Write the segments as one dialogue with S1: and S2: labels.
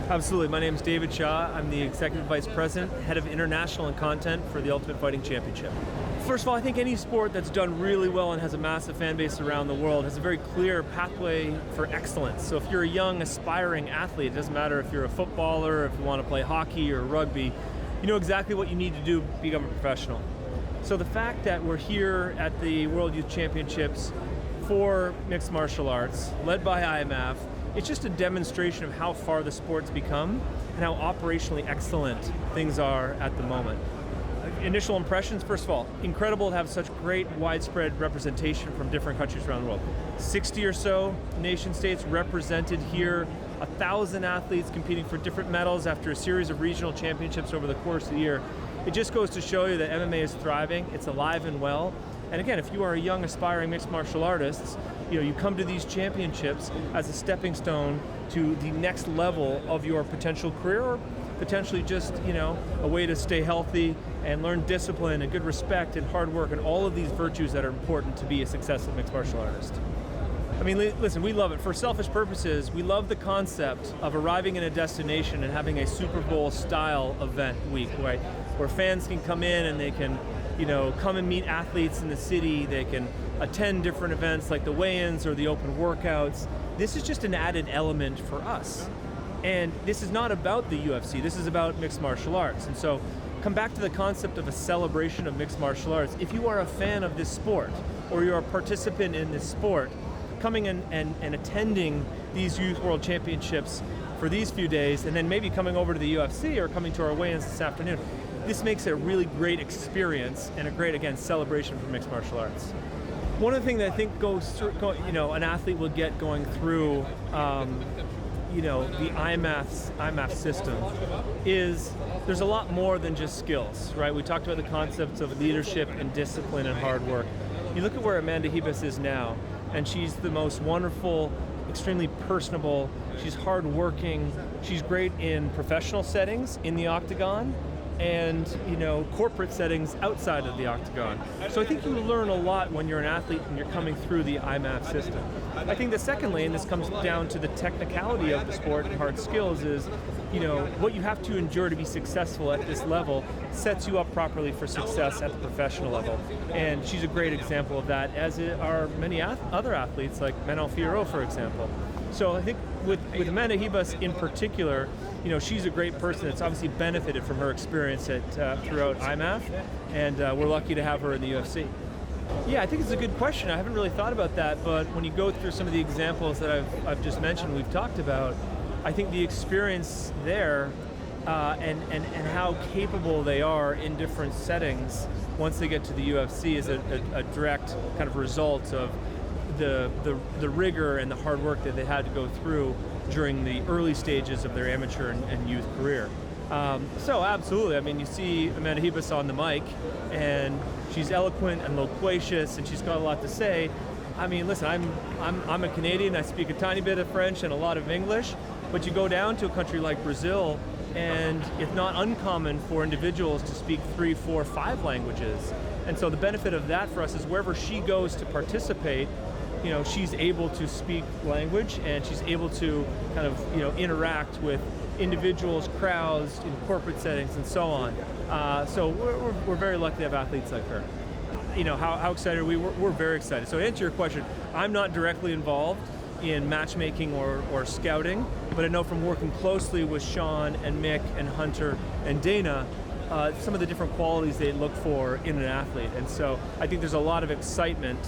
S1: Absolutely. My name is David Shaw. I'm the Executive Vice President, Head of International and Content for the Ultimate Fighting Championship. First of all, I think any sport that's done really well and has a massive fan base around the world has a very clear pathway for excellence. So if you're a young, aspiring athlete, it doesn't matter if you're a footballer, if you want to play hockey or rugby, you know exactly what you need to do to become a professional. So the fact that we're here at the World Youth Championships for mixed martial arts, led by IMMAF, it's just a demonstration of how far the sport's become and how operationally excellent things are at the moment. Initial impressions, first of all, incredible to have such great widespread representation from different countries around the world. 60 or so nation states represented here, 1,000 athletes competing for different medals after a series of regional championships over the course of the year. It just goes to show you that MMA is thriving, it's alive and well. And again, if you are a young aspiring mixed martial artist, you come to these championships as a stepping stone to the next level of your potential career, or potentially just a way to stay healthy and learn discipline and good respect and hard work and all of these virtues that are important to be a successful mixed martial artist. I mean, listen, we love it. For selfish purposes, we love the concept of arriving in a destination and having a Super Bowl style event week, right? Where fans can come in and they can come and meet athletes in the city. They can attend different events like the weigh-ins or the open workouts. This is just an added element for us. And this is not about the UFC, this is about mixed martial arts. And so come back to the concept of a celebration of mixed martial arts. If you are a fan of this sport or you're a participant in this sport, coming and attending these Youth World Championships for these few days and then maybe coming over to the UFC or coming to our weigh-ins this afternoon, this makes it a really great experience and a great, again, celebration for mixed martial arts. One of the things that I think goes through, an athlete will get going through, the IMMAF system is there's a lot more than just skills, right? We talked about the concepts of leadership and discipline and hard work. You look at where Amanda Ribas is now, and she's the most wonderful, extremely personable, she's hardworking, she's great in professional settings, in the octagon, and corporate settings outside of the octagon. So I think you learn a lot when you're an athlete and you're coming through the IMMAF system. I think the secondly, and this comes down to the technicality of the sport and hard skills, is what you have to endure to be successful at this level sets you up properly for success at the professional level. And she's a great example of that, as are many other athletes like Manuel Figueroa, for example. So I think with Amanda Ribas in particular, she's a great person that's obviously benefited from her experience throughout IMMAF, and we're lucky to have her in the UFC. Yeah, I think it's a good question. I haven't really thought about that, but when you go through some of the examples that I've just mentioned, we've talked about, I think the experience there and how capable they are in different settings once they get to the UFC is a direct kind of result of the rigor and the hard work that they had to go through during the early stages of their amateur and youth career. So absolutely, I mean, you see Amanda Ribas on the mic, and she's eloquent and loquacious, and she's got a lot to say. I mean, listen, I'm a Canadian, I speak a tiny bit of French and a lot of English, but you go down to a country like Brazil, and it's not uncommon for individuals to speak 3, 4, 5 languages. And so the benefit of that for us is wherever she goes to participate, she's able to speak language, and she's able to kind of interact with individuals, crowds, in corporate settings, and so on. So we're very lucky to have athletes like her. How excited are we? We're very excited. So to answer your question, I'm not directly involved in matchmaking or scouting, but I know from working closely with Sean and Mick and Hunter and Dana, some of the different qualities they look for in an athlete. And so I think there's a lot of excitement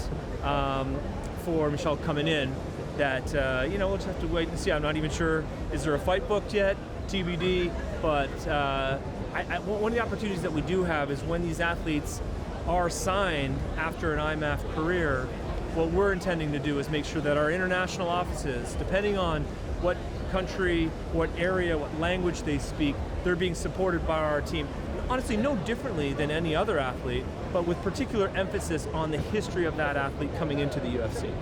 S1: for Michelle coming in that, we'll just have to wait and see. I'm not even sure, is there a fight booked yet? TBD, but one of the opportunities that we do have is when these athletes are signed after an IMMAF career, what we're intending to do is make sure that our international offices, depending on what country, what area, what language they speak, they're being supported by our team. Honestly, no differently than any other athlete, but with particular emphasis on the history of that athlete coming into the UFC.